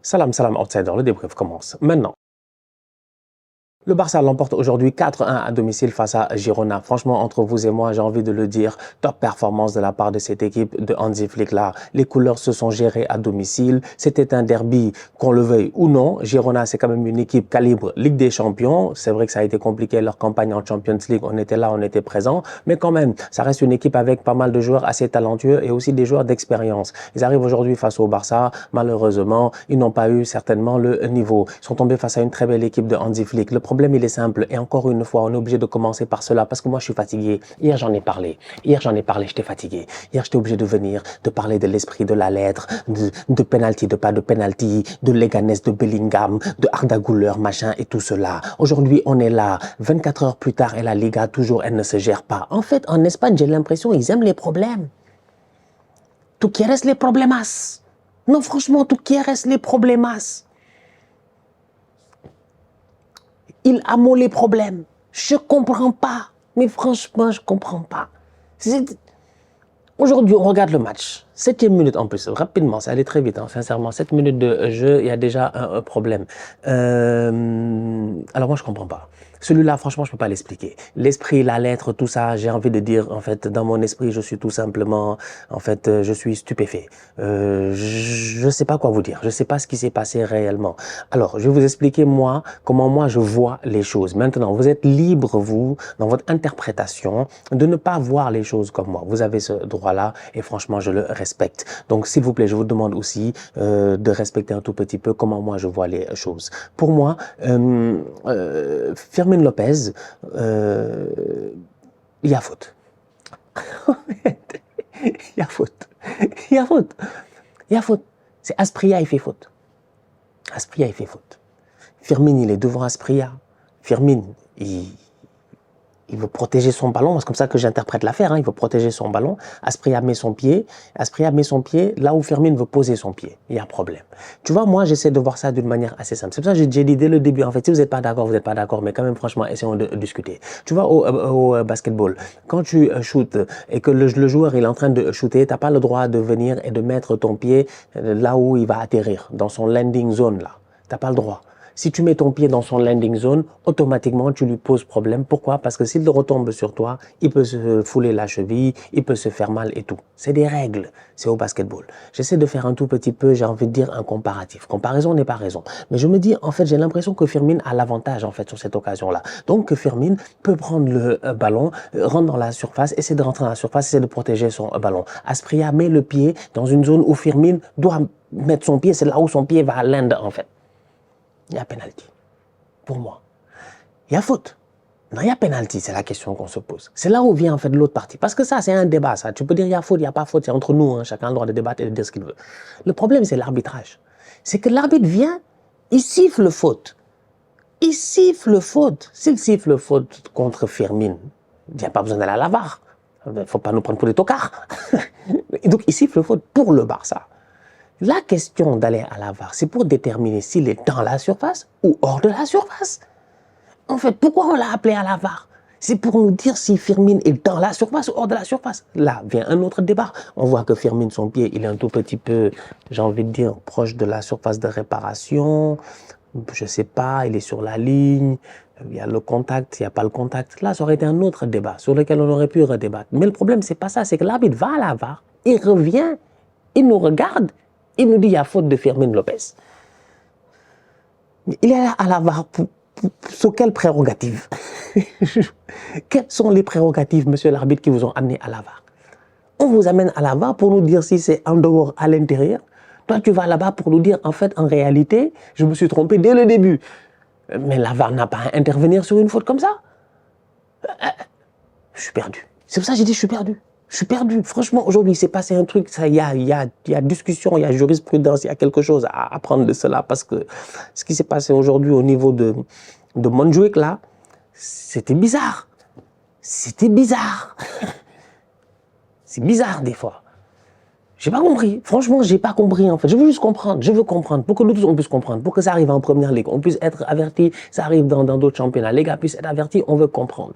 Salam, salam, outsider, le débrief commence maintenant. Le Barça l'emporte aujourd'hui 4-1 à domicile face à Girona. Franchement, entre vous et moi, j'ai envie de le dire, top performance de la part de cette équipe de Hansi Flick là. Les couleurs se sont gérées à domicile. C'était un derby, qu'on le veuille ou non. Girona, c'est quand même une équipe calibre Ligue des Champions. C'est vrai que ça a été compliqué leur campagne en Champions League. On était là, on était présent. Mais quand même, ça reste une équipe avec pas mal de joueurs assez talentueux et aussi des joueurs d'expérience. Ils arrivent aujourd'hui face au Barça. Malheureusement, ils n'ont pas eu certainement le niveau. Ils sont tombés face à une très belle équipe de Hansi Flick. Le problème, il est simple. Et encore une fois, on est obligé de commencer par cela parce que moi, je suis fatigué. Hier, j'en ai parlé. J'étais fatigué. Hier, j'étais obligé de venir, de parler de l'esprit, de la lettre, de penalty, de pas de penalty, de Leganés, de Bellingham, de Arda Güler, machin et tout cela. Aujourd'hui, on est là. 24 heures plus tard et la Liga, toujours, elle ne se gère pas. En fait, en Espagne, j'ai l'impression qu'ils aiment les problèmes. Tú quieres les problemas. Non, franchement, tú quieres les problemas. Il amolle les problèmes. Je comprends pas. Mais franchement, je comprends pas. Aujourd'hui, on regarde le match. 7e minute en plus. Rapidement, ça allait très vite. Hein, sincèrement, 7 minutes de jeu, il y a déjà un problème. Alors moi, je comprends pas. Celui-là, franchement, je peux pas l'expliquer. L'esprit, la lettre, tout ça, j'ai envie de dire, en fait, dans mon esprit, je suis tout simplement, en fait, je suis stupéfait. Je sais pas quoi vous dire. Je sais pas ce qui s'est passé réellement. Alors, je vais vous expliquer, moi, comment moi, je vois les choses. Maintenant, vous êtes libre, vous, dans votre interprétation, de ne pas voir les choses comme moi. Vous avez ce droit-là et franchement, je le respecte. Donc, s'il vous plaît, je vous demande aussi de respecter un tout petit peu comment moi, je vois les choses. Pour moi, Fermín López, il y a faute. Il y a faute. Il y a faute. Il y a faute. C'est Asprilla, il fait faute. Asprilla, il fait faute. Fermín, il est devant Asprilla. Fermín, il veut protéger son ballon, c'est comme ça que j'interprète l'affaire, hein. Il veut protéger son ballon. Asprilla met son pied là où Fermín veut poser son pied. Il y a un problème. Tu vois, moi, j'essaie de voir ça d'une manière assez simple. C'est pour ça que j'ai dit dès le début, en fait, si vous n'êtes pas d'accord, vous n'êtes pas d'accord, mais quand même, franchement, essayons de discuter. Tu vois, au basketball, quand tu shootes et que le joueur il est en train de shooter, t'as pas le droit de venir et de mettre ton pied là où il va atterrir, dans son landing zone, là. T'as pas le droit. Si tu mets ton pied dans son landing zone, automatiquement, tu lui poses problème. Pourquoi? Parce que s'il retombe sur toi, il peut se fouler la cheville, il peut se faire mal et tout. C'est des règles. C'est au basketball. J'essaie de faire un tout petit peu, j'ai envie de dire, un comparatif. Comparaison n'est pas raison. Mais je me dis, en fait, j'ai l'impression que Fermín a l'avantage, en fait, sur cette occasion-là. Donc, que Fermín peut prendre le ballon, rentrer dans la surface, essayer de rentrer dans la surface, essayer de protéger son ballon. Asprilla met le pied dans une zone où Fermín doit mettre son pied. C'est là où son pied va land, en fait. Il y a penalty. Pour moi. Il y a faute. Non, il y a penalty, c'est la question qu'on se pose. C'est là où vient en fait l'autre partie. Parce que ça, c'est un débat, ça. Tu peux dire il y a faute, il n'y a pas faute. C'est entre nous, hein. Chacun a le droit de débattre et de dire ce qu'il veut. Le problème, c'est l'arbitrage. C'est que l'arbitre vient, il siffle faute. Il siffle faute. S'il siffle faute contre Fermín, il n'y a pas besoin d'aller à la VAR. Il ne faut pas nous prendre pour des tocards. Et donc, il siffle faute pour le Barça. La question d'aller à la VAR, c'est pour déterminer s'il est dans la surface ou hors de la surface. En fait, pourquoi on l'a appelé à la VAR? C'est pour nous dire si Fermín est dans la surface ou hors de la surface. Là vient un autre débat. On voit que Fermín, son pied, il est un tout petit peu, j'ai envie de dire, proche de la surface de réparation. Je sais pas, il est sur la ligne. Il y a le contact, il n'y a pas le contact. Là, ça aurait été un autre débat sur lequel on aurait pu redébattre. Mais le problème, c'est pas ça. C'est que l'arbitre va à la VAR, il revient, il nous regarde. Il nous dit qu'il y a faute de Fermín López. Il est à la VAR sur quelle prérogative? Quelles sont les prérogatives, monsieur l'arbitre, qui vous ont amené à la VAR? On vous amène à la VAR pour nous dire si c'est en dehors, à l'intérieur. Toi, tu vas là-bas pour nous dire, en fait, en réalité, je me suis trompé dès le début. Mais la VAR n'a pas à intervenir sur une faute comme ça. Je suis perdu. C'est pour ça que j'ai dit je suis perdu. Je suis perdu. Franchement, aujourd'hui, il s'est passé un truc. Il y a discussion, il y a jurisprudence, il y a quelque chose à apprendre de cela. Parce que ce qui s'est passé aujourd'hui au niveau de Montjuic, là, c'était bizarre. C'était bizarre. C'est bizarre, des fois. J'ai pas compris. Franchement, j'ai pas compris, en fait. Je veux juste comprendre. Je veux comprendre. Pour que nous tous, on puisse comprendre. Pour que ça arrive en première ligue. On puisse être avertis. Ça arrive dans d'autres championnats. Les gars puissent être avertis. On veut comprendre.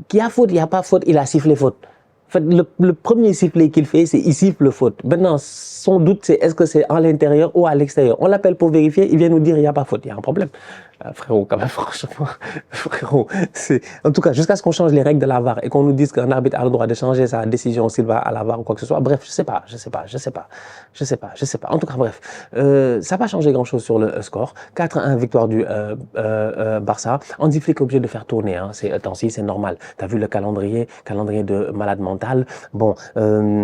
Qu'il y a faute, il n'y a pas faute. Il a sifflé faute. fait, le premier sifflet qu'il fait, c'est il siffle faute. Maintenant, son doute, c'est est-ce que c'est à l'intérieur ou à l'extérieur. On l'appelle pour vérifier, il vient nous dire il n'y a pas faute, il y a un problème. Frérot, quand même, franchement, frérot, en tout cas, jusqu'à ce qu'on change les règles de la VAR et qu'on nous dise qu'un arbitre a le droit de changer sa décision s'il va à la VAR ou quoi que ce soit. Bref, je sais pas. En tout cas, bref, ça n'a pas changé grand-chose sur le score. 4-1, victoire du Barça. Hansi Flick est obligé de faire tourner, hein. Temps-ci, c'est normal. T'as vu le calendrier de malade mental. Bon,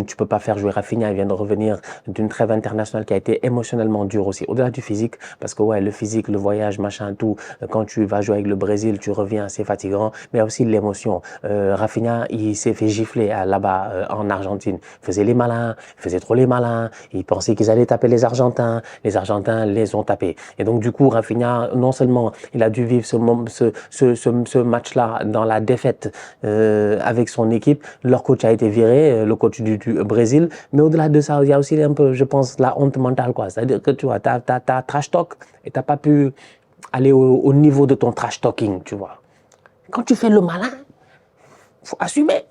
tu peux pas faire jouer Rafinha, il vient de revenir d'une trêve internationale qui a été émotionnellement dure aussi, au-delà du physique, parce que ouais, le physique, le voyage, machin, tout, quand tu vas jouer avec le Brésil, tu reviens, c'est fatigant, mais il y a aussi l'émotion. Rafinha, il s'est fait gifler là-bas en Argentine. Il faisait les malins, il faisait trop les malins, il pensait qu'ils allaient taper les Argentins les ont tapés. Et donc du coup, Rafinha, non seulement il a dû vivre ce match-là dans la défaite avec son équipe, leur coach a été viré, le coach du Brésil, mais au-delà de ça, il y a aussi un peu, je pense, la honte mentale, quoi. C'est-à-dire que tu vois, t'as trash talk et t'as pas pu aller au niveau de ton trash talking, tu vois. Quand tu fais le malin, faut assumer.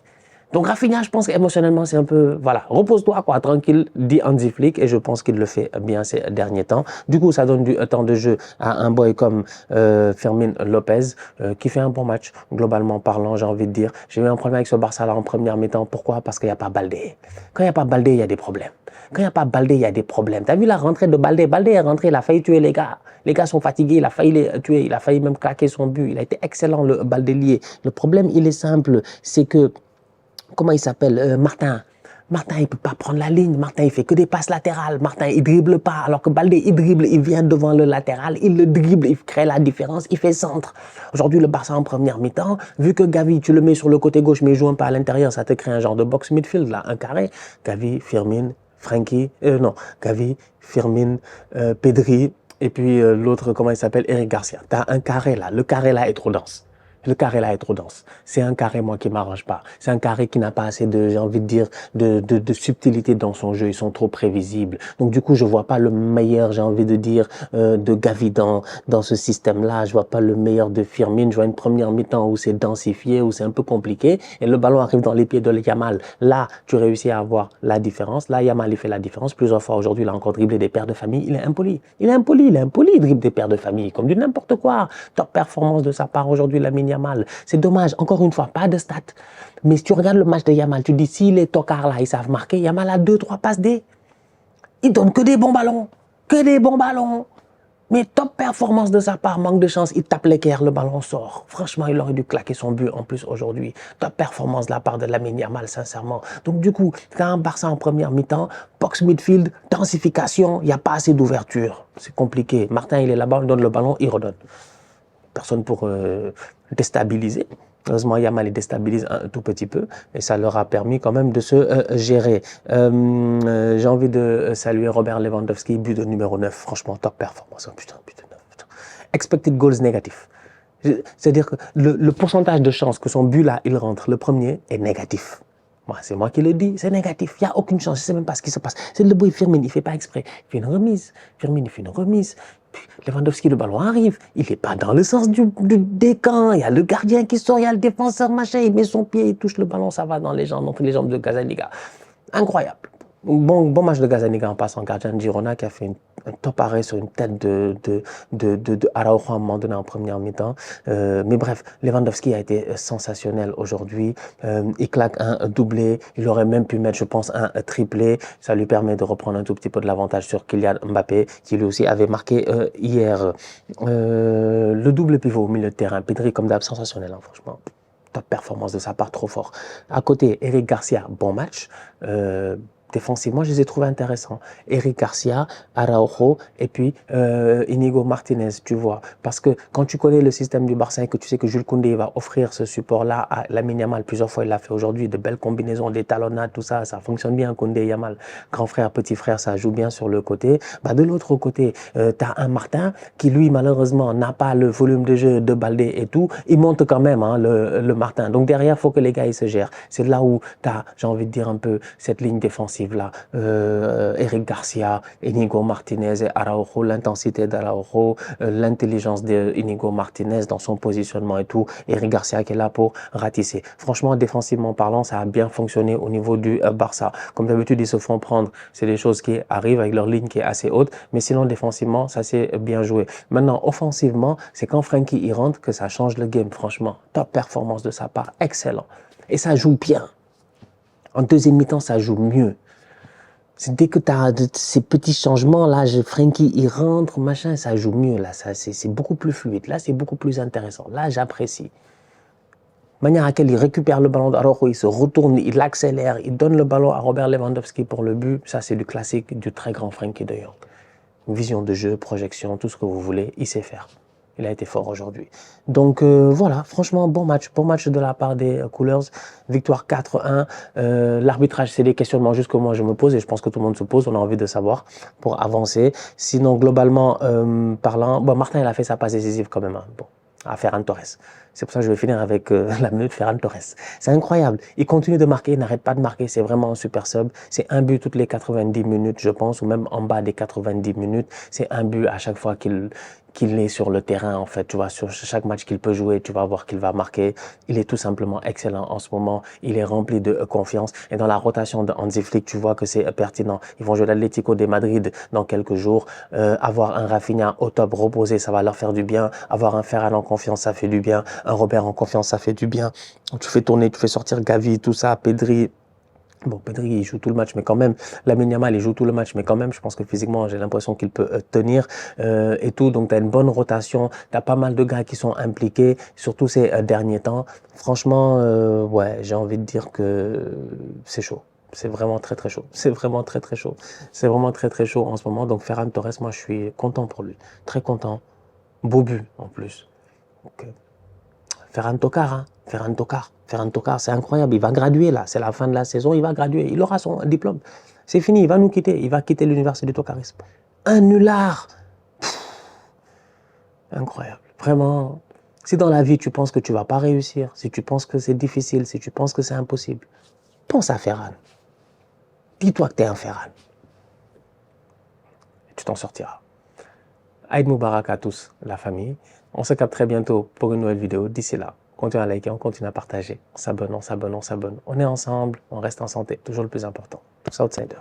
Donc Rafinha, je pense qu'émotionnellement, c'est un peu, voilà, repose-toi, quoi, tranquille, dit Hansi Flick, et je pense qu'il le fait bien ces derniers temps. Du coup, ça donne du temps de jeu à un boy comme Fermín López, qui fait un bon match, globalement parlant, j'ai envie de dire. J'ai eu un problème avec ce Barça-là en première mi-temps. Pourquoi? Parce qu'il n'y a pas Baldé. Quand il n'y a pas Baldé, il y a des problèmes. Quand il n'y a pas Baldé, il y a des problèmes. T'as vu la rentrée de Baldé? Baldé est rentré, il a failli tuer les gars. Les gars sont fatigués, il a failli les tuer, il a failli même claquer son but. Il a été excellent, le Baldélier. Le problème, il est simple, c'est que comment il s'appelle, Martin, il peut pas prendre la ligne. Martin, il fait que des passes latérales. Martin, il dribble pas. Alors que Baldé, il dribble, il vient devant le latéral, il le dribble, il crée la différence, il fait centre. Aujourd'hui, le Barça en première mi-temps, vu que Gavi, tu le mets sur le côté gauche, mais il joue un peu à l'intérieur, ça te crée un genre de box midfield, là, un carré. Gavi, Firmin, Gavi, Firmin, Pedri, et puis l'autre, comment il s'appelle, Eric Garcia. T'as un carré là. Le carré là est trop dense. Le carré là est trop dense. C'est un carré, moi, qui m'arrange pas. C'est un carré qui n'a pas assez de, j'ai envie de dire, de subtilité dans son jeu. Ils sont trop prévisibles. Donc, du coup, je vois pas le meilleur, j'ai envie de dire, de Gavi dans ce système-là. Je vois pas le meilleur de Firmin. Je vois une première mi-temps où c'est densifié, où c'est un peu compliqué. Et le ballon arrive dans les pieds de Yamal. Là, tu réussis à avoir la différence. Là, Yamal, il fait la différence. Plusieurs fois aujourd'hui, il a encore dribblé des pères de famille. Il est impoli. Il dribble des pères de famille. Comme du n'importe quoi. Top performance de sa part aujourd'hui, Lamine Yamal. C'est dommage, encore une fois, pas de stats. Mais si tu regardes le match de Yamal, tu dis, si les tocards là, ils savent marquer, Yamal a 2-3 passes D. Il donne que des bons ballons. Mais top performance de sa part, manque de chance, il tape l'équerre, le ballon sort. Franchement, il aurait dû claquer son but en plus aujourd'hui. Top performance de la part de Lamine Yamal, sincèrement. Donc du coup, quand un Barça en première mi-temps, box midfield, densification, il n'y a pas assez d'ouverture. C'est compliqué. Martin, il est là-bas, il donne le ballon, il redonne. Personne pour déstabiliser. Heureusement, Yamal les déstabilise un tout petit peu et ça leur a permis quand même de se gérer. J'ai envie de saluer Robert Lewandowski, but de numéro 9. Franchement, top performance. Oh, putain. Expected goals négatif. C'est-à-dire que le pourcentage de chances que son but là, il rentre, le premier, est négatif. C'est moi qui le dis, c'est négatif. Il n'y a aucune chance, je ne sais même pas ce qui se passe. C'est le boy Firmin, il ne fait pas exprès. Il fait une remise. Puis Lewandowski, le ballon arrive. Il n'est pas dans le sens du décant. Il y a le gardien qui sort, il y a le défenseur, machin. Il met son pied, il touche le ballon, ça va dans les jambes, entre les jambes de Gazzaniga. Incroyable. Bon match de Gazzaniga en passant, gardien de Girona qui a fait un top arrêt sur une tête de Araujo à un moment donné en première mi-temps. Mais bref, Lewandowski a été sensationnel aujourd'hui. Il claque un doublé. Il aurait même pu mettre, je pense, un triplé. Ça lui permet de reprendre un tout petit peu de l'avantage sur Kylian Mbappé, qui lui aussi avait marqué hier. Le double pivot au milieu de terrain. Pedri, comme d'hab, sensationnel, hein, franchement. Top performance de sa part, trop fort. À côté, Eric Garcia, bon match. Défensivement, je les ai trouvés intéressants. Eric Garcia, Araujo et puis Inigo Martinez, tu vois. Parce que quand tu connais le système du Barça et que tu sais que Jules Koundé va offrir ce support-là à Lamine Yamal, plusieurs fois il l'a fait aujourd'hui, de belles combinaisons, des talonnades, tout ça, ça fonctionne bien, Koundé, Yamal. Grand frère, petit frère, ça joue bien sur le côté. De l'autre côté, tu as un Martin qui, lui, malheureusement, n'a pas le volume de jeu de Baldé et tout. Il monte quand même, hein, le Martin. Donc derrière, il faut que les gars, ils se gèrent. C'est là où tu as, j'ai envie de dire un peu, cette ligne défensive défensive là, Eric Garcia, Inigo Martinez et Araujo, l'intensité d'Araujo, l'intelligence d'Inigo Martinez dans son positionnement et tout, Eric Garcia qui est là pour ratisser. Franchement, défensivement parlant, ça a bien fonctionné au niveau du Barça. Comme d'habitude, ils se font prendre, c'est des choses qui arrivent avec leur ligne qui est assez haute, mais sinon défensivement, ça s'est bien joué. Maintenant, offensivement, c'est quand Frenkie y rentre que ça change le game, franchement. Top performance de sa part, excellent. Et ça joue bien. En deuxième mi-temps, ça joue mieux. C'est dès que tu as ces petits changements-là, Frenkie y rentre, machin, ça joue mieux. Là, c'est beaucoup plus fluide. Là, c'est beaucoup plus intéressant. Là, j'apprécie. Manière à laquelle il récupère le ballon d'Araujo, il se retourne, il accélère, il donne le ballon à Robert Lewandowski pour le but. Ça, c'est du classique, du très grand Frenkie de Jong. Vision de jeu, projection, tout ce que vous voulez, il sait faire. Il a été fort aujourd'hui. Donc voilà, franchement, bon match de la part des Coolers. Victoire 4-1. L'arbitrage, c'est des questionnements juste que moi je me pose et je pense que tout le monde se pose. On a envie de savoir pour avancer. Sinon, globalement parlant, bon, Martin, il a fait sa passe décisive quand même. Hein. Bon, à Ferran Torres. C'est pour ça que je vais finir avec la minute Ferran Torres. C'est incroyable. Il continue de marquer, il n'arrête pas de marquer. C'est vraiment un super sub. C'est un but toutes les 90 minutes, je pense, ou même en bas des 90 minutes. C'est un but à chaque fois qu'il est sur le terrain, en fait. Tu vois, sur chaque match qu'il peut jouer, tu vas voir qu'il va marquer. Il est tout simplement excellent en ce moment. Il est rempli de confiance. Et dans la rotation de Hansi Flick, tu vois que c'est pertinent. Ils vont jouer l'Atlético de Madrid dans quelques jours. Avoir un Rafinha au top reposé, ça va leur faire du bien. Avoir un Ferran en confiance, ça fait du bien. Un Robert en confiance, ça fait du bien. Tu fais tourner, tu fais sortir Gavi, tout ça, Pedri. Bon, Pedri, il joue tout le match, mais quand même, Lamine Yamal, il joue tout le match, mais quand même, je pense que physiquement, j'ai l'impression qu'il peut tenir et tout. Donc, tu as une bonne rotation, tu as pas mal de gars qui sont impliqués, surtout ces derniers temps. Franchement, ouais, j'ai envie de dire que c'est chaud. C'est vraiment très, très chaud. C'est vraiment très, très chaud. C'est vraiment très, très chaud en ce moment. Donc, Ferran Torres, moi, je suis content pour lui. Très content. Beau but, en plus. Donc, Ferran Tokar, hein. Ferran Tokar, c'est incroyable. Il va graduer là. C'est la fin de la saison. Il va graduer. Il aura son diplôme. C'est fini. Il va nous quitter. Il va quitter l'université du Tokarisme. Un nulard. Incroyable. Vraiment. Si dans la vie, tu penses que tu ne vas pas réussir, si tu penses que c'est difficile, si tu penses que c'est impossible, pense à Ferran. Dis-toi que tu es un Ferran. Tu t'en sortiras. Aïd Moubarak à tous, la famille. On se capte très bientôt pour une nouvelle vidéo. D'ici là, continuez à liker, on continue à partager. On s'abonne. On est ensemble, on reste en santé. Toujours le plus important. Southsider.